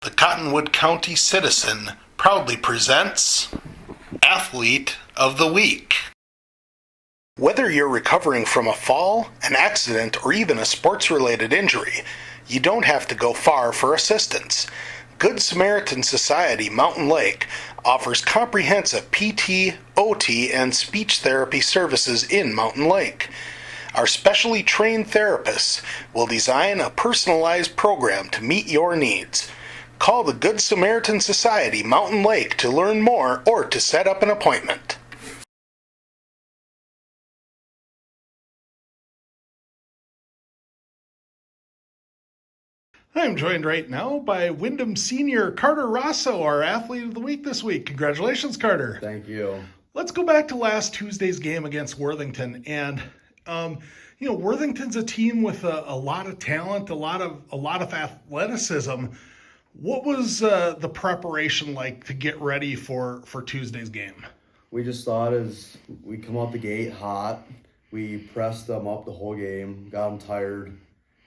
The Cottonwood County Citizen proudly presents Athlete of the Week. Whether you're recovering from a fall, an accident, or even a sports-related injury, you don't have to go far for assistance. Good Samaritan Society Mountain Lake offers comprehensive PT, OT, and speech therapy services in Mountain Lake. Our specially trained therapists will design a personalized program to meet your needs. Call the Good Samaritan Society Mountain Lake to learn more or to set up an appointment. I'm joined right now by Wyndham Senior Carter Rossow, our Athlete of the Week this week. Congratulations, Carter. Thank you. Let's go back to last Tuesday's game against Worthington. And, Worthington's a team with a lot of talent, a lot of athleticism. What was the preparation like to get ready for Tuesday's game? We just thought as we come out the gate hot, we pressed them up the whole game, got them tired,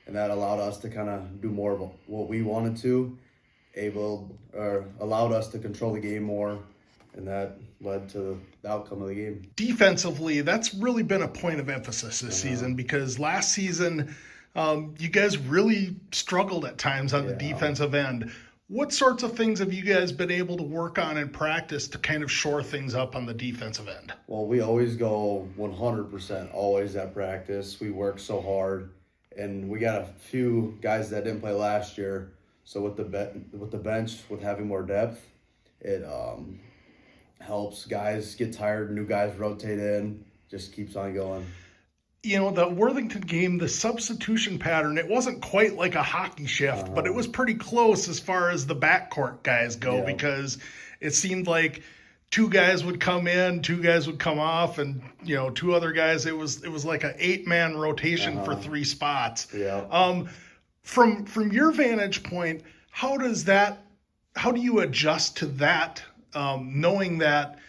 and that allowed us to kind of do more of what we wanted to, allowed us to control the game more, and that led to the outcome of the game. Defensively, that's really been a point of emphasis this season, because last season you guys really struggled at times on the defensive end. What sorts of things have you guys been able to work on in practice to kind of shore things up on the defensive end? Well, we always go 100% always at practice. We work so hard, and we got a few guys that didn't play last year. So with the bench, with having more depth, it helps guys get tired, new guys rotate in, just keeps on going. The Worthington game, the substitution pattern, it wasn't quite like a hockey shift, but it was pretty close as far as the backcourt guys go, because it seemed like two guys would come in, two guys would come off, and, two other guys, it was like an 8-man rotation for 3 spots. Yeah. From your vantage point, how do you adjust to that, knowing that,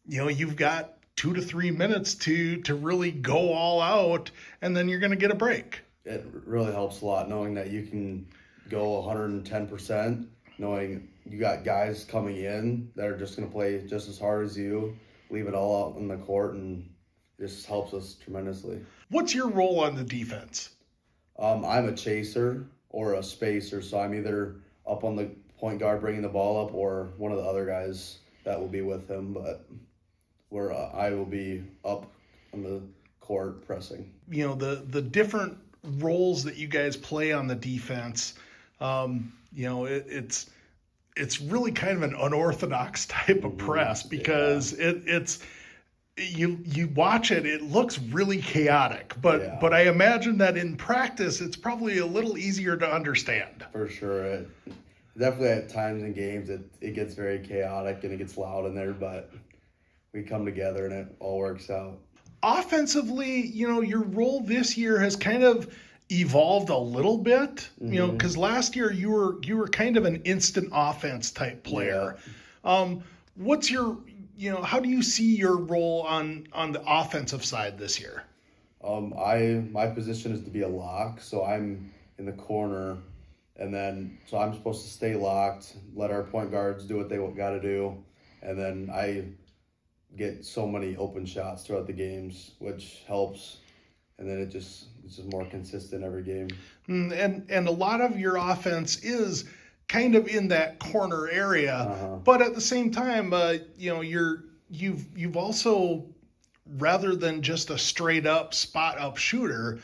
you've got 2 to 3 minutes to really go all out, and then you're going to get a break? It really helps a lot knowing that you can go 110%, knowing you got guys coming in that are just going to play just as hard as you, leave it all out on the court, and this helps us tremendously. What's your role on the defense? I'm a chaser or a spacer, so I'm either up on the point guard bringing the ball up or one of the other guys that will be with him, but I will be up on the court pressing. The different roles that you guys play on the defense, it's really kind of an unorthodox type of press, because you watch it, it looks really chaotic, but I imagine that in practice it's probably a little easier to understand. For sure. Definitely at times in games it gets very chaotic and it gets loud in there, but we come together and it all works out. Offensively, your role this year has kind of evolved a little bit, because last year you were kind of an instant offense type player. Yeah. What's your, how do you see your role on the offensive side this year? My position is to be a lock, so I'm in the corner, and then so I'm supposed to stay locked, let our point guards do what they got to do, and then I get so many open shots throughout the games, which helps, and then it's just more consistent every game. And a lot of your offense is kind of in that corner area, but at the same time, you've also, rather than just a straight up spot up shooter,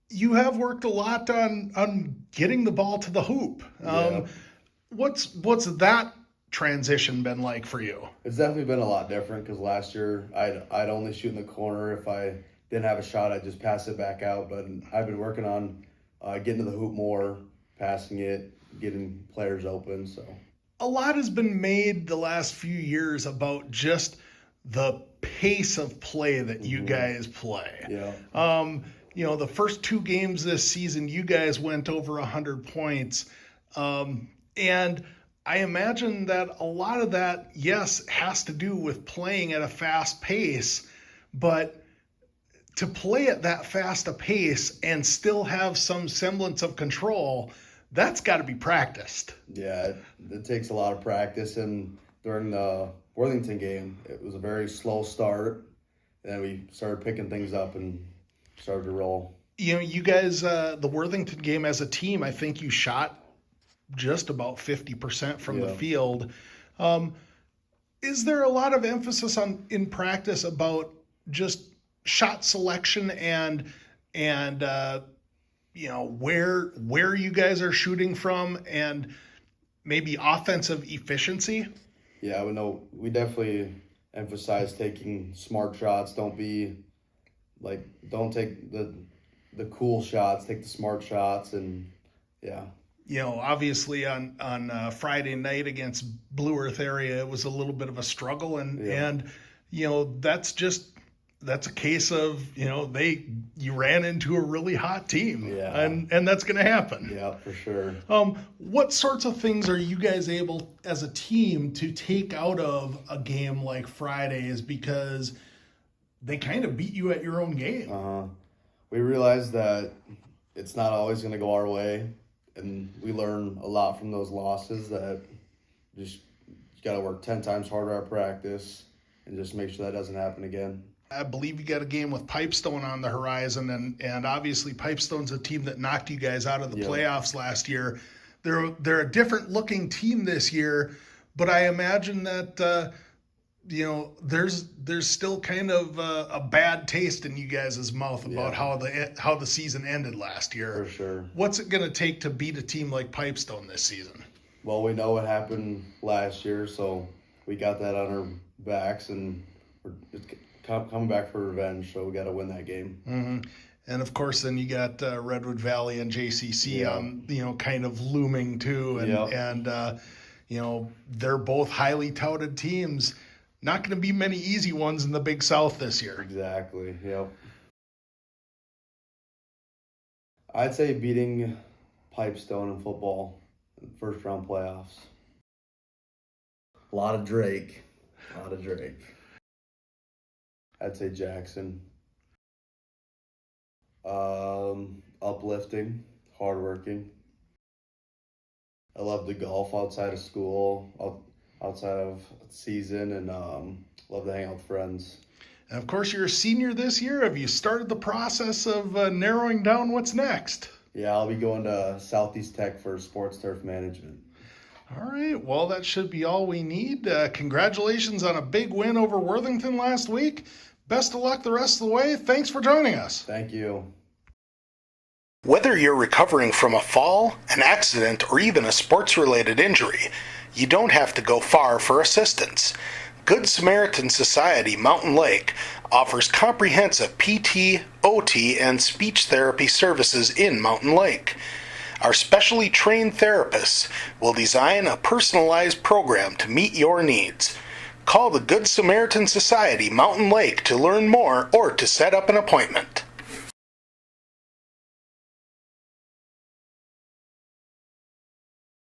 you have worked a lot on getting the ball to the hoop. What's that transition been like for you? It's definitely been a lot different, because last year I'd only shoot in the corner. If I didn't have a shot, I'd just pass it back out, but I've been working on getting to the hoop more, passing it, getting players open. So a lot has been made the last few years about just the pace of play that you guys play. The first 2 games this season, you guys went over 100 points, and I imagine that a lot of that, yes, has to do with playing at a fast pace, but to play at that fast a pace and still have some semblance of control, that's got to be practiced. Yeah, it takes a lot of practice. And during the Worthington game, it was a very slow start. And then we started picking things up and started to roll. You know, you guys, the Worthington game as a team, I think you shot just about 50% from the field. Is there a lot of emphasis in practice about just shot selection and you know, where you guys are shooting from and maybe offensive efficiency? Yeah, we definitely emphasize taking smart shots. Don't take the cool shots, take the smart shots. And yeah. You know, obviously on Friday night against Blue Earth area, it was a little bit of a struggle, and you know, that's a case of, you know, you ran into a really hot team, and that's going to happen. Yeah, for sure. What sorts of things are you guys able as a team to take out of a game like Friday's, because they kind of beat you at your own game? We realize that it's not always going to go our way. And we learn a lot from those losses, that just you got to work 10 times harder at practice and just make sure that doesn't happen again. I believe you got a game with Pipestone on the horizon, and obviously Pipestone's a team that knocked you guys out of the playoffs last year. They're a different looking team this year, but I imagine that you know, there's still kind of a bad taste in you guys' mouth about how the season ended last year. For sure. What's it going to take to beat a team like Pipestone this season? Well, we know what happened last year, so we got that on our backs, and we're coming back for revenge, so we got to win that game. Mm-hmm. And of course, then you got Redwood Valley and JCC on, you know, kind of looming too, and you know, they're both highly touted teams. Not going to be many easy ones in the Big South this year. Exactly, yep. I'd say beating Pipestone in football in the first round playoffs. A lot of Drake. I'd say Jackson. Uplifting, hardworking. I love to golf outside of school. Outside of season, and love to hang out with friends. And of course, you're a senior this year. Have you started the process of narrowing down what's next? Yeah, I'll be going to Southeast Tech for sports turf management. All right, well, that should be all we need. Congratulations on a big win over Worthington last week. Best of luck the rest of the way. Thanks for joining us. Thank you. Whether you're recovering from a fall, an accident, or even a sports-related injury, you don't have to go far for assistance. Good Samaritan Society Mountain Lake offers comprehensive PT, OT, and speech therapy services in Mountain Lake. Our specially trained therapists will design a personalized program to meet your needs. Call the Good Samaritan Society Mountain Lake to learn more or to set up an appointment.